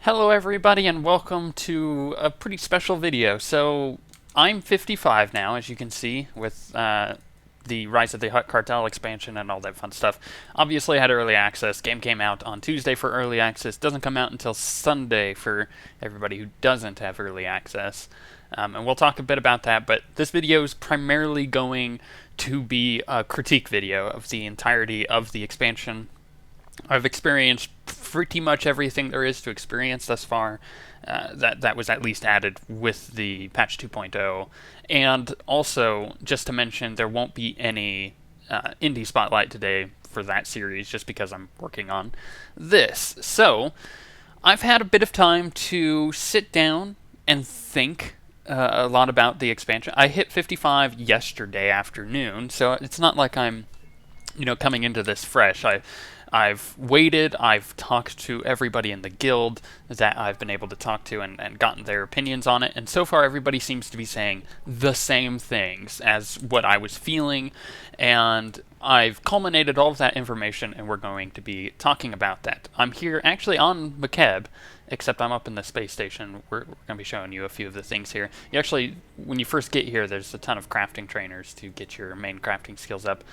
Hello everybody and welcome to a pretty special video. So I'm 55 now, as you can see, with the Rise of the Hutt Cartel expansion and all that fun stuff. Obviously I had early access. Game came out on Tuesday for early access. Doesn't come out until Sunday for everybody who doesn't have early access. And we'll talk a bit about that, but this video is primarily going to be a critique video of the entirety of the expansion. I've experienced pretty much everything there is to experience thus far. That was at least added with the patch 2.0. And also, just to mention, there won't be any indie spotlight today for that series, just because I'm working on this. So, I've had a bit of time to sit down and think a lot about the expansion. I hit 55 yesterday afternoon, so it's not like I'm, coming into this fresh. I've waited, I've talked to everybody in the guild that I've been able to talk to and gotten their opinions on it, and so far everybody seems to be saying the same things as what I was feeling, and I've culminated all of that information and we're going to be talking about that. I'm here actually on Mecheb, except I'm up in the space station. We're going to be showing you a few of the things here. You actually, when you first get here, there's a ton of crafting trainers to get your main crafting skills up.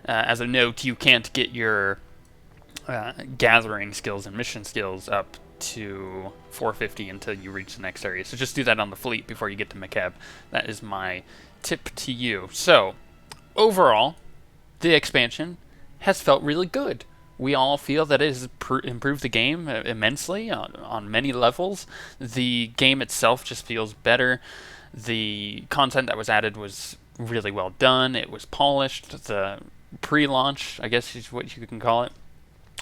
As a note, you can't get your gathering skills and mission skills up to 450 until you reach the next area. So just do that on the fleet before you get to Mecheb. That is my tip to you. So, overall, the expansion has felt really good. We all feel that it has improved the game immensely on many levels. The game itself just feels better. The content that was added was really well done. It was polished. The pre-launch, I guess is what you can call it.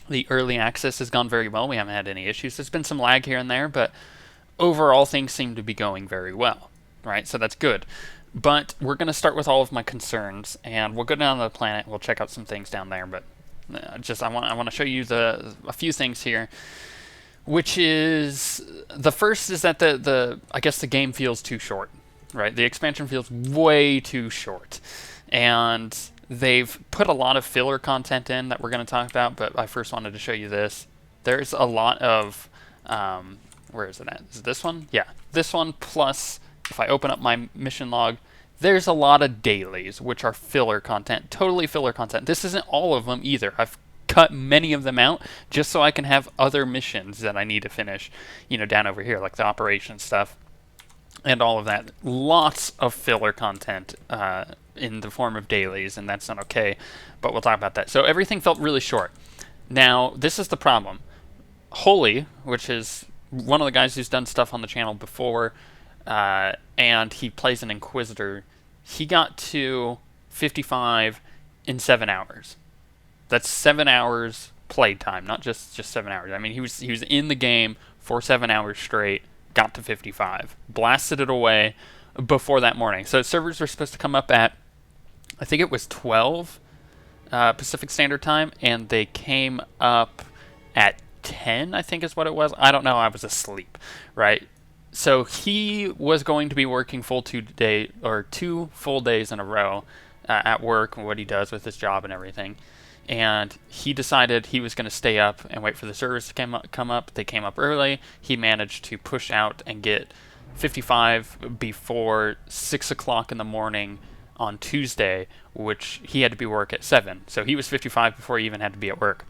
The early access has gone very well. We haven't had any issues. There's been some lag here and there, but overall things seem to be going very well, right? So that's good. But we're going to start with all of my concerns, and we'll go down to the planet. We'll check out some things down there, but I want to show you a few things here, which is the first is that I guess the game feels too short, right? The expansion feels way too short, and they've put a lot of filler content in that we're going to talk about, but I first wanted to show you this. There's a lot of, where is it at? Is it this one? Yeah, this one, plus if I open up my mission log, there's a lot of dailies, which are filler content, totally filler content. This isn't all of them either. I've cut many of them out just so I can have other missions that I need to finish, down over here, like the operation stuff and all of that. Lots of filler content, in the form of dailies, and that's not okay, but we'll talk about that. So everything felt really short. Now, this is the problem. Holy, which is one of the guys who's done stuff on the channel before, and he plays an Inquisitor, he got to 55 in 7 hours. That's 7 hours playtime, not just 7 hours. I mean, he was in the game for 7 hours straight, got to 55, blasted it away before that morning. So servers were supposed to come up at, I think it was 12 Pacific Standard Time, and they came up at 10, I think is what it was. I don't know, I was asleep, right? So he was going to be working 2 full days in a row at work, what he does with his job and everything. And he decided he was going to stay up and wait for the servers to come up. They came up early. He managed to push out and get 55 before 6 o'clock in the morning on Tuesday, which he had to be work at 7. So he was 55 before he even had to be at work.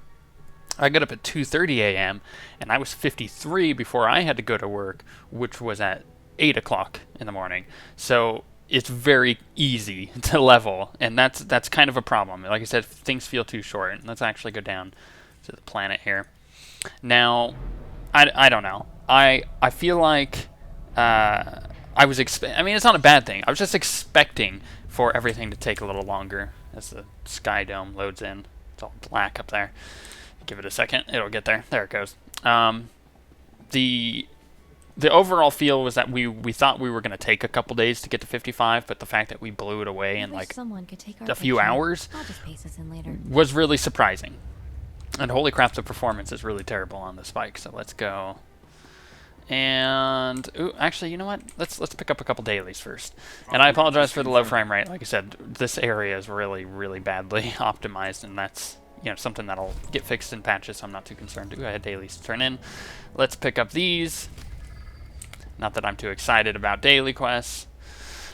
I got up at 2:30 a.m. and I was 53 before I had to go to work, which was at 8 o'clock in the morning. So it's very easy to level, and that's kind of a problem. Like I said, things feel too short. And let's actually go down to the planet here. Now, I don't know. I feel like I mean, it's not a bad thing. I was just expecting for everything to take a little longer as the sky dome loads in. It's all black up there. Give it a second. It'll get there. There it goes. The overall feel was that we thought we were going to take a couple days to get to 55, but the fact that we blew it away in like a few hours was really surprising. And holy crap, the performance is really terrible on the Spike. So let's go. And actually, you know what? Let's pick up a couple dailies first. And I apologize for the low frame rate. Like I said, this area is really, really badly optimized, and that's something that'll get fixed in patches, so I'm not too concerned. I had dailies to turn in. Let's pick up these. Not that I'm too excited about daily quests.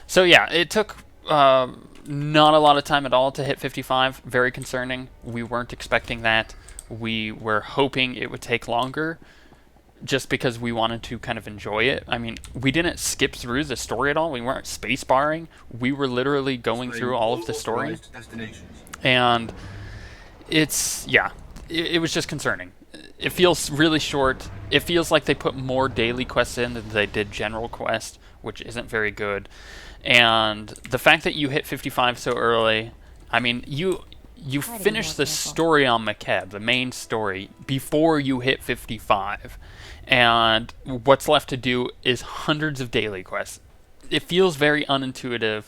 So yeah, it took not a lot of time at all to hit 55. Very concerning. We weren't expecting that. We were hoping it would take longer, just because we wanted to kind of enjoy it. I mean, we didn't skip through the story at all. We weren't space barring. We were literally going through all of the story. And it's, yeah, it was just concerning. It feels really short. It feels like they put more daily quests in than they did general quest, which isn't very good. And the fact that you hit 55 so early, I mean, you finished the story on Makeb, the main story, before you hit 55. And what's left to do is hundreds of daily quests. It feels very unintuitive,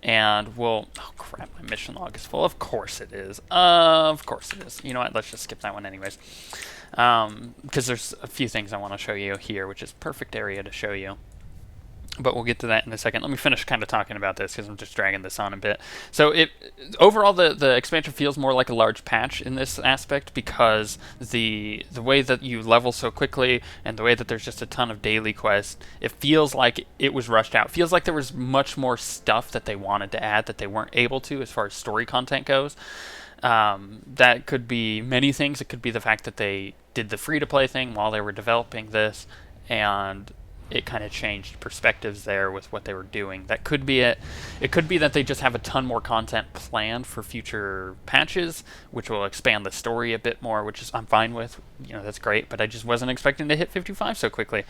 and well, oh crap, my mission log is full. Of course it is. Of course it is. You know what, let's just skip that one anyways. Because there's a few things I want to show you here, which is perfect area to show you. But we'll get to that in a second. Let me finish kind of talking about this because I'm just dragging this on a bit. So overall, the expansion feels more like a large patch in this aspect, because the way that you level so quickly and the way that there's just a ton of daily quests, it feels like it was rushed out. It feels like there was much more stuff that they wanted to add that they weren't able to as far as story content goes. That could be many things. It could be the fact that they did the free-to-play thing while they were developing this, and it kind of changed perspectives there with what they were doing. That could be it. It could be that they just have a ton more content planned for future patches, which will expand the story a bit more, which is I'm fine with. That's great, but I just wasn't expecting to hit 55 so quickly.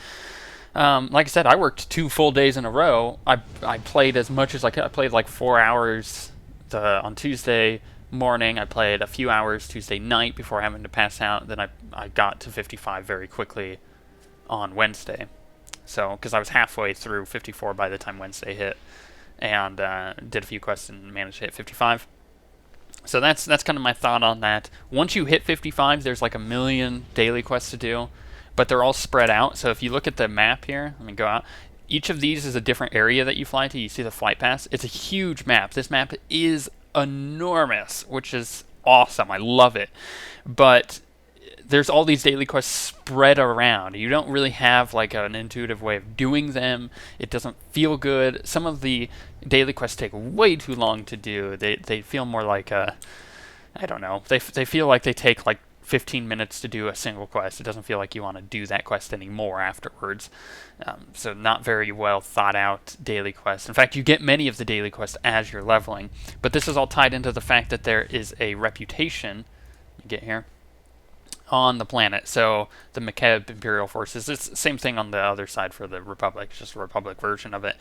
Like I said, I worked 2 full days in a row. I played as much as I could. I played like 4 hours on Tuesday morning. I played a few hours Tuesday night before having to pass out. Then I got to 55 very quickly on Wednesday. So, because I was halfway through 54 by the time Wednesday hit, and did a few quests and managed to hit 55. So that's kind of my thought on that. Once you hit 55, there's like a million daily quests to do, but they're all spread out. So if you look at the map here, let me go out. Each of these is a different area that you fly to. You see the flight pass. It's a huge map. This map is enormous, which is awesome. I love it. But there's all these daily quests spread around. You don't really have like an intuitive way of doing them. It doesn't feel good. Some of the daily quests take way too long to do. They feel more like I don't know. They feel like they take like 15 minutes to do a single quest. It doesn't feel like you want to do that quest anymore afterwards. So not very well thought out daily quests. In fact, you get many of the daily quests as you're leveling. But this is all tied into the fact that there is a reputation. You get here. On the planet. So the Makeb Imperial Forces, it's the same thing on the other side for the Republic, just a Republic version of it.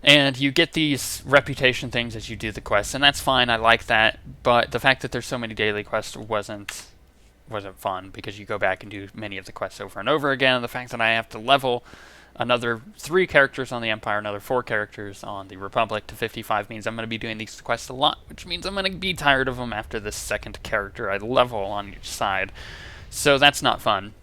And you get these reputation things as you do the quests, and that's fine, I like that, but the fact that there's so many daily quests wasn't fun, because you go back and do many of the quests over and over again, and the fact that I have to level another 3 characters on the Empire, another 4 characters on the Republic to 55 means I'm going to be doing these quests a lot, which means I'm going to be tired of them after the second character I level on each side. So that's not fun.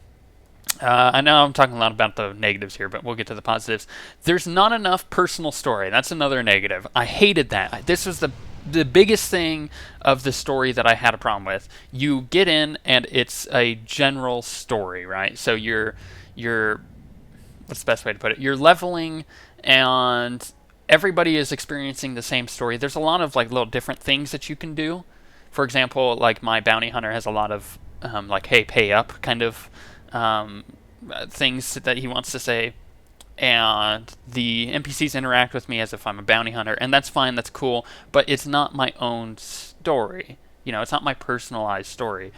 I know I'm talking a lot about the negatives here, but we'll get to the positives. There's not enough personal story. That's another negative. I hated that. This was the biggest thing of the story that I had a problem with. You get in, and it's a general story, right? So you're what's the best way to put it? You're leveling, and everybody is experiencing the same story. There's a lot of like little different things that you can do. For example, like my bounty hunter has a lot of like, hey, pay up kind of things that he wants to say. And the NPCs interact with me as if I'm a bounty hunter, and that's fine, that's cool, but it's not my own story. It's not my personalized story.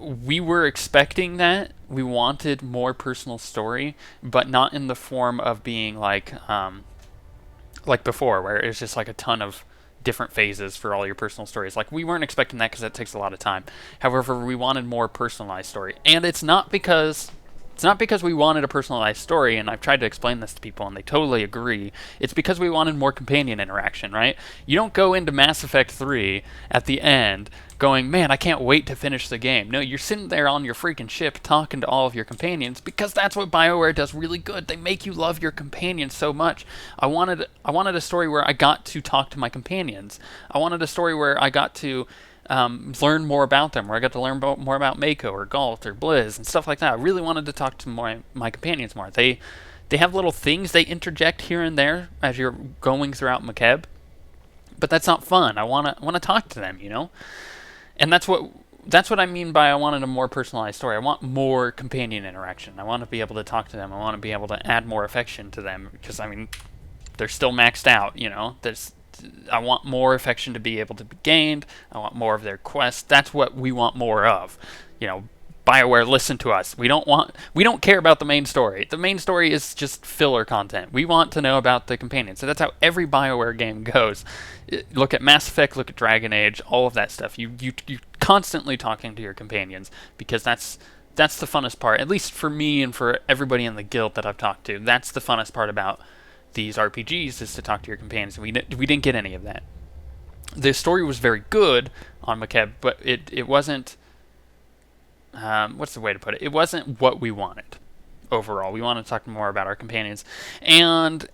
We were expecting that. We wanted more personal story, but not in the form of being like before, where it's just like a ton of different phases for all your personal stories. Like, we weren't expecting that because that takes a lot of time. However, we wanted more personalized story, and it's not because we wanted a personalized story, and I've tried to explain this to people, and they totally agree. It's because we wanted more companion interaction, right? You don't go into Mass Effect 3 at the end going, man, I can't wait to finish the game. No, you're sitting there on your freaking ship talking to all of your companions, because that's what BioWare does really good. They make you love your companions so much. I wanted a story where I got to talk to my companions. I wanted a story where I got to learn more about them, where I got to learn more about Mako or Galt or Blizz and stuff like that. I really wanted to talk to my companions more. They have little things they interject here and there as you're going throughout Makeb, but that's not fun. I want to talk to them, you know? And that's what I mean by I wanted a more personalized story. I want more companion interaction. I want to be able to talk to them. I want to be able to add more affection to them, because, I mean, they're still maxed out, you know? I want more affection to be able to be gained. I want more of their quests. That's what we want more of. You know, BioWare, listen to us. We don't care about the main story. The main story is just filler content. We want to know about the companions. So that's how every BioWare game goes. Look at Mass Effect, look at Dragon Age, all of that stuff. You're constantly talking to your companions, because that's the funnest part. At least for me and for everybody in the guild that I've talked to, that's the funnest part about these RPGs, is to talk to your companions. We didn't get any of that. The story was very good on Makeb, but it wasn't. What's the way to put it? It wasn't what we wanted overall. We want to talk more about our companions. And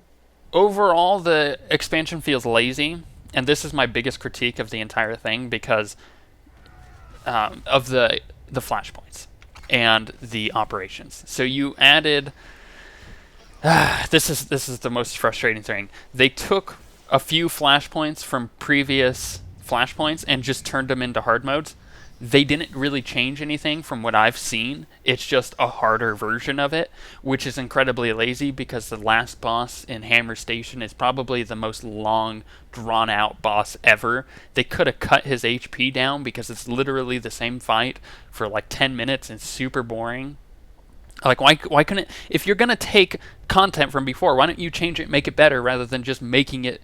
overall, the expansion feels lazy. And this is my biggest critique of the entire thing, because of the flashpoints and the operations. So you added... this is the most frustrating thing. They took a few flashpoints from previous flashpoints and just turned them into hard modes. They didn't really change anything from what I've seen. It's just a harder version of it, which is incredibly lazy, because the last boss in Hammer Station is probably the most long, drawn-out boss ever. They could have cut his HP down, because it's literally the same fight for like 10 minutes and super boring. Like, why couldn't... If you're going to take content from before, why don't you change it, make it better, rather than just making it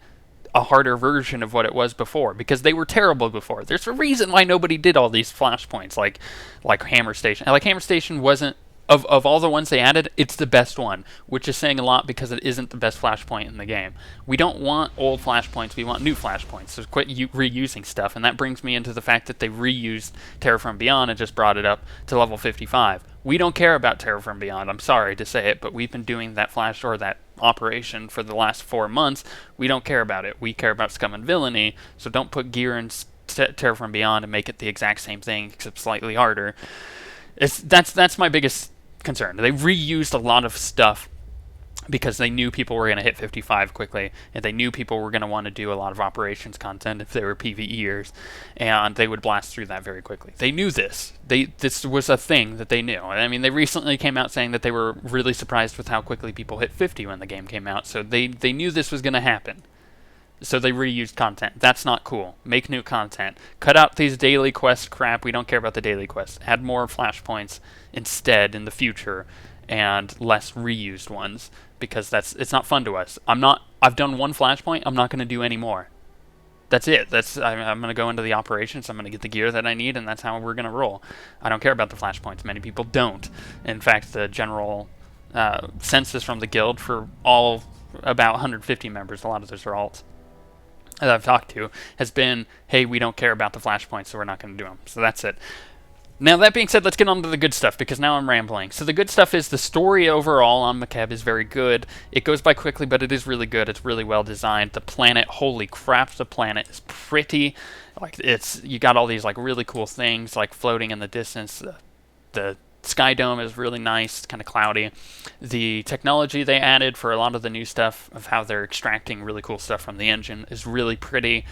a harder version of what it was before? Because they were terrible before. There's a reason why nobody did all these flashpoints, like Hammer Station. Like, Hammer Station wasn't... Of all the ones they added, it's the best one, which is saying a lot, because it isn't the best flashpoint in the game. We don't want old flashpoints, we want new flashpoints. So quit reusing stuff, and that brings me into the fact that they reused Terror from Beyond and just brought it up to level 55. We don't care about Terror from Beyond, I'm sorry to say it, but we've been doing that that operation for the last 4 months. We don't care about it. We care about Scum and Villainy, so don't put gear in Terror from Beyond and make it the exact same thing, except slightly harder. That's my biggest concern. They reused a lot of stuff because they knew people were going to hit 55 quickly, and they knew people were going to want to do a lot of operations content if they were PvEers, and they would blast through that very quickly. They knew this. This was a thing that they knew. I mean, they recently came out saying that they were really surprised with how quickly people hit 50 when the game came out, so they knew this was going to happen. So they reused content. That's not cool. Make new content. Cut out these daily quest crap. We don't care about the daily quests. Add more flashpoints instead in the future, and less reused ones, because it's not fun to us. I've done one flashpoint. I'm not going to do any more. That's it. I'm going to go into the operations. I'm going to get the gear that I need, and that's how we're going to roll. I don't care about the flashpoints. Many people don't. In fact, the general census from the guild for all about 150 members, a lot of those are alts, that I've talked to, has been, hey, we don't care about the flashpoints, so we're not going to do them. So that's it. Now, that being said, let's get on to the good stuff, because now I'm rambling. So the good stuff is the story overall on Makeb is very good. It goes by quickly, but it is really good. It's really well designed. The planet, holy crap, the planet is pretty. Like, you got all these like really cool things like floating in the distance. The Sky Dome is really nice, kind of cloudy. The technology they added for a lot of the new stuff of how they're extracting really cool stuff from the engine is really pretty.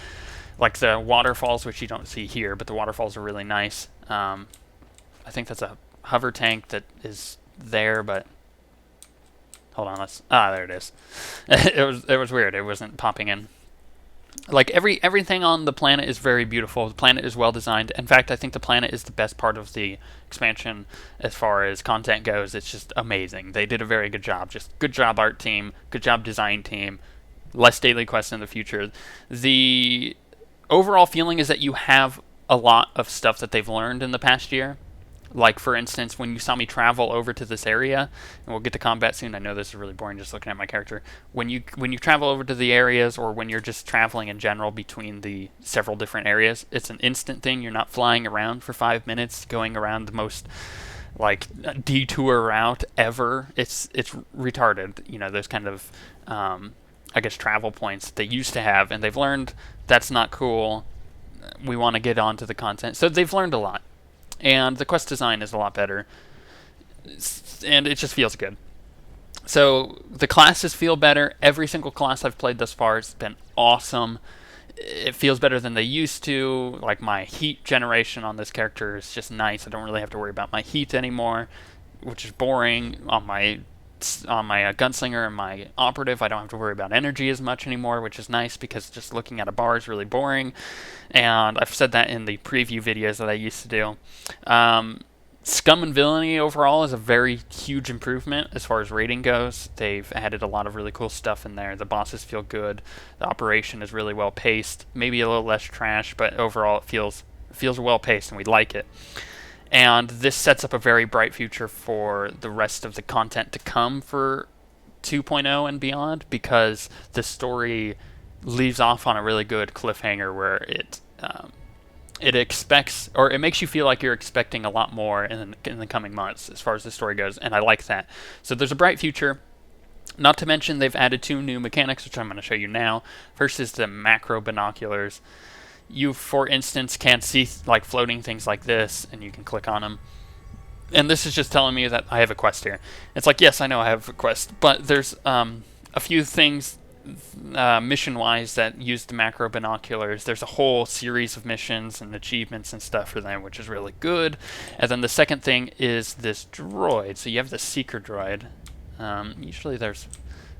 Like the waterfalls, which you don't see here, but the waterfalls are really nice. I think that's a hover tank that is there, but hold on, there it is. It was weird. It wasn't popping in. Like everything on the planet is very beautiful. The planet is well designed. In fact, I think the planet is the best part of the expansion as far as content goes. It's just amazing. They did a very good job. Just good job, art team. Good job, design team. Less daily quests in the future. The overall feeling is that you have a lot of stuff that they've learned in the past year. Like, for instance, when you saw me travel over to this area, and we'll get to combat soon. I know this is really boring just looking at my character. When you travel over to the areas, or when you're just traveling in general between the several different areas, it's an instant thing. You're not flying around for 5 minutes, going around the most like detour route ever. It's retarded. You know, those kind of I guess travel points that they used to have, and they've learned that's not cool. We want to get onto the content, so they've learned a lot. And the quest design is a lot better, and it just feels good. So the classes feel better. Every single class I've played thus far has been awesome. It feels better than they used to. Like, my heat generation on this character is just nice. I don't really have to worry about my heat anymore, which is boring. On my gunslinger and my operative, I don't have to worry about energy as much anymore, which is nice because just looking at a bar is really boring. And I've said that in the preview videos that I used to do. Scum and Villainy overall is a very huge improvement as far as rating goes. They've added a lot of really cool stuff in there. The bosses feel good. The operation is really well paced. Maybe a little less trash, but overall it feels well paced, and we like it. And this sets up a very bright future for the rest of the content to come for 2.0 and beyond, because the story leaves off on a really good cliffhanger where it expects, or it makes you feel like you're expecting a lot more in the coming months as far as the story goes, and I like that. So there's a bright future. Not to mention they've added 2 new mechanics, which I'm going to show you now. First is the macro binoculars. You, for instance, can see like floating things like this, and you can click on them. And this is just telling me that I have a quest here. It's like, yes, I know I have a quest, but there's a few things mission-wise that use the macro binoculars. There's a whole series of missions and achievements and stuff for them, which is really good. And then the second thing is this droid. So you have the seeker droid. Usually there's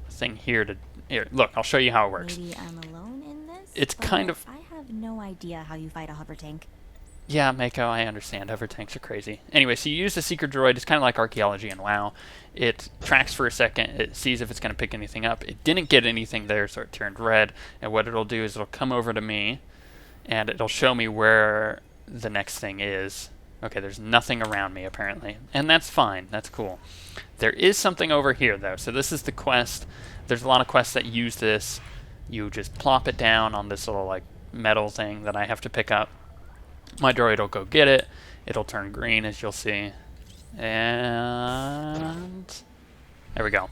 a thing here to... Here, look, I'll show you how it works. Maybe I'm alone in this? It's kind of... I have no idea how you fight a hover tank. Yeah, Mako, I understand. Hover tanks are crazy. Anyway, so you use the seeker droid. It's kind of like archaeology in WoW. It tracks for a second. It sees if it's going to pick anything up. It didn't get anything there, so it turned red. And what it'll do is it'll come over to me, and it'll show me where the next thing is. Okay, there's nothing around me, apparently. And that's fine. That's cool. There is something over here, though. So this is the quest. There's a lot of quests that use this. You just plop it down on this little, like, metal thing that I have to pick up. My droid will go get it. It'll turn green, as you'll see. And there we go.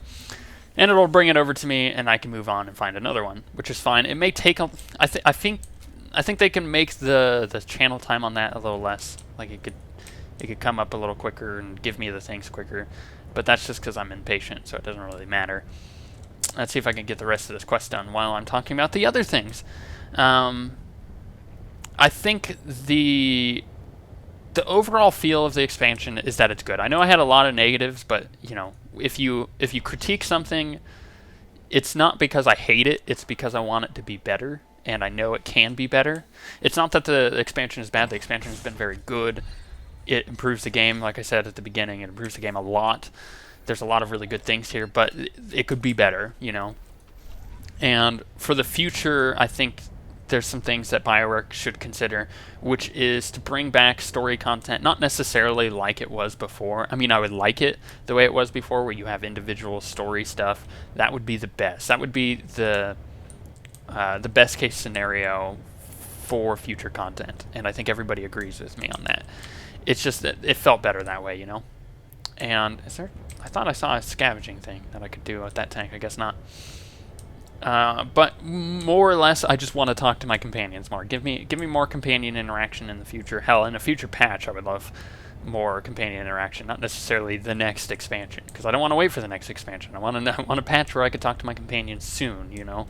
And it'll bring it over to me, and I can move on and find another one, which is fine. It may take a... I think they can make the channel time on that a little less. Like, it could come up a little quicker and give me the things quicker. But that's just because I'm impatient, so it doesn't really matter. Let's see if I can get the rest of this quest done while I'm talking about the other things. I think the overall feel of the expansion is that it's good. I know I had a lot of negatives, but you know, if you critique something, it's not because I hate it, it's because I want it to be better, and I know it can be better. It's not that the expansion is bad. The expansion has been very good. It improves the game, like I said at the beginning. It improves the game a lot. There's a lot of really good things here, but it could be better, you know. And for the future, I think there's some things that BioWare should consider, which is to bring back story content, not necessarily like it was before. I mean, I would like it the way it was before, where you have individual story stuff. That would be the best. That would be the best case scenario for future content, and I think everybody agrees with me on that. It's just that it felt better that way, you know. And is there? I thought I saw a scavenging thing that I could do with that tank. I guess not. But more or less, I just want to talk to my companions more. Give me more companion interaction in the future. Hell, in a future patch, I would love more companion interaction. Not necessarily the next expansion, because I don't want to wait for the next expansion. I want a patch where I could talk to my companions soon. You know.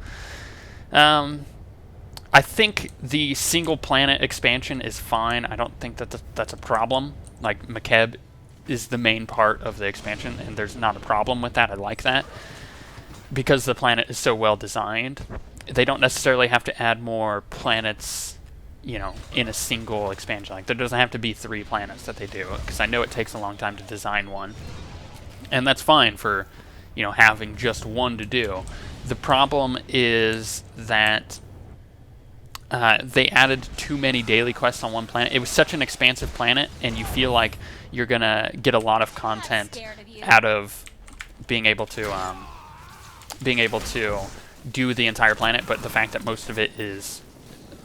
I think the single planet expansion is fine. I don't think that that's a problem. Like, Makeb is the main part of the expansion, and there's not a problem with that. I like that. Because the planet is so well designed, they don't necessarily have to add more planets, you know, in a single expansion. Like, there doesn't have to be 3 planets that they do, because I know it takes a long time to design one. And that's fine for, you know, having just one to do. The problem is that they added too many daily quests on one planet. It was such an expansive planet, and you feel like you're gonna get a lot of content out of being able to do the entire planet. But the fact that most of it is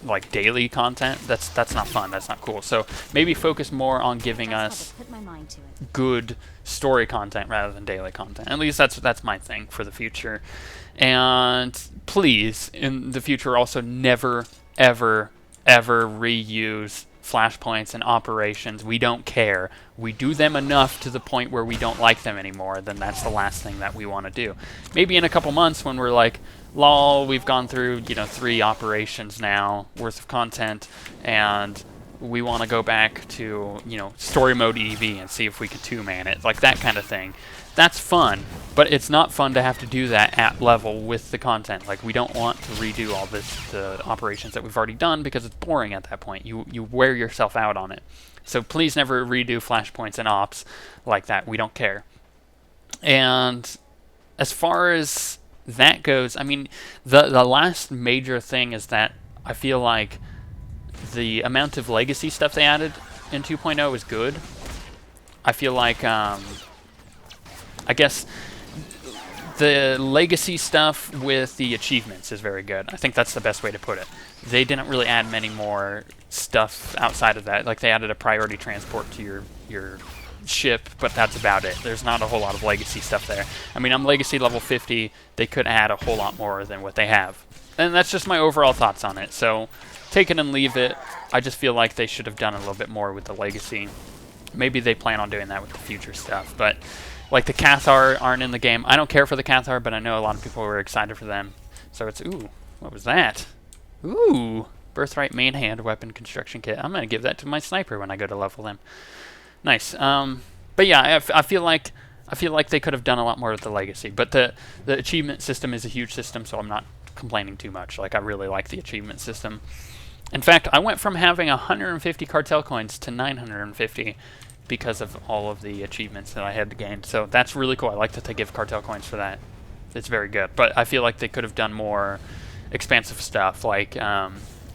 like daily content, that's not fun. That's not cool. So maybe focus more on giving us good story content rather than daily content. At least that's my thing for the future. And please, in the future, also never, ever, ever reuse flashpoints and operations. We don't care. We do them enough to the point where we don't like them anymore. Then that's the last thing that we want to do. Maybe in a couple months when we're like, lol, we've gone through 3 operations now worth of content, and we want to go back to story mode EV and see if we could 2-man it, like that kind of thing. That's fun, but it's not fun to have to do that at level with the content. Like, we don't want to redo all the operations that we've already done because it's boring at that point. You wear yourself out on it. So please never redo flashpoints and ops like that. We don't care. And as far as that goes, I mean, the last major thing is that I feel like the amount of legacy stuff they added in 2.0 is good. I feel like I guess the legacy stuff with the achievements is very good. I think that's the best way to put it. They didn't really add many more stuff outside of that. Like, they added a priority transport to your ship, but that's about it. There's not a whole lot of legacy stuff there. I mean, I'm legacy level 50. They could add a whole lot more than what they have. And that's just my overall thoughts on it. So take it and leave it. I just feel like they should have done a little bit more with the legacy. Maybe they plan on doing that with the future stuff, but like the Cathar aren't in the game. I don't care for the Cathar, but I know a lot of people were excited for them. So it's, ooh, what was that? Ooh, Birthright main hand weapon construction kit. I'm going to give that to my sniper when I go to level them. Nice. But yeah, I feel like they could have done a lot more with the legacy. But the achievement system is a huge system, so I'm not complaining too much. Like, I really like the achievement system. In fact, I went from having 150 cartel coins to 950 because of all of the achievements that I had to gain. So that's really cool. I like that they give cartel coins for that. It's very good. But I feel like they could have done more expansive stuff, like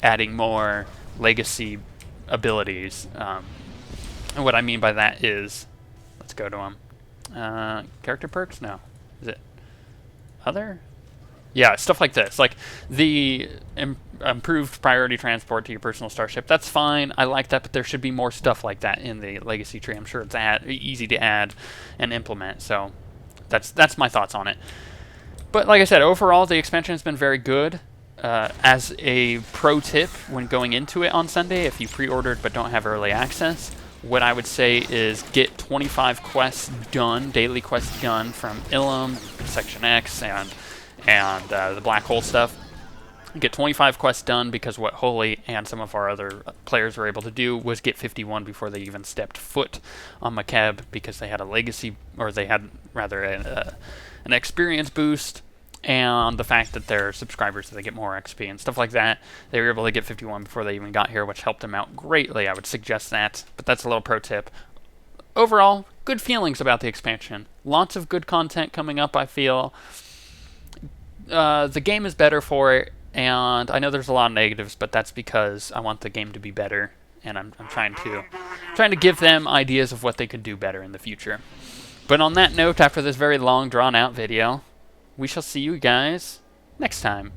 adding more legacy abilities. And what I mean by that is, let's go to them. Character perks? No. Is it other? Yeah, stuff like this. Like the improved priority transport to your personal starship. That's fine. I like that, but there should be more stuff like that in the legacy tree. I'm sure it's easy to add and implement. So that's my thoughts on it. But like I said, overall, the expansion has been very good. As a pro tip when going into it on Sunday, if you pre-ordered but don't have early access, what I would say is get 25 quests done, daily quests done from Ilum, Section X, and the black hole stuff. Get 25 quests done, because what Holy and some of our other players were able to do was get 51 before they even stepped foot on Makeb, because they had a legacy, or they had rather an experience boost, and the fact that they're subscribers, so they get more XP and stuff like that. They were able to get 51 before they even got here, which helped them out greatly. I would suggest that, but that's a little pro tip. Overall, good feelings about the expansion. Lots of good content coming up, I feel. The game is better for it, and I know there's a lot of negatives, but that's because I want the game to be better, and I'm trying to give them ideas of what they could do better in the future. But on that note, after this very long, drawn-out video, we shall see you guys next time.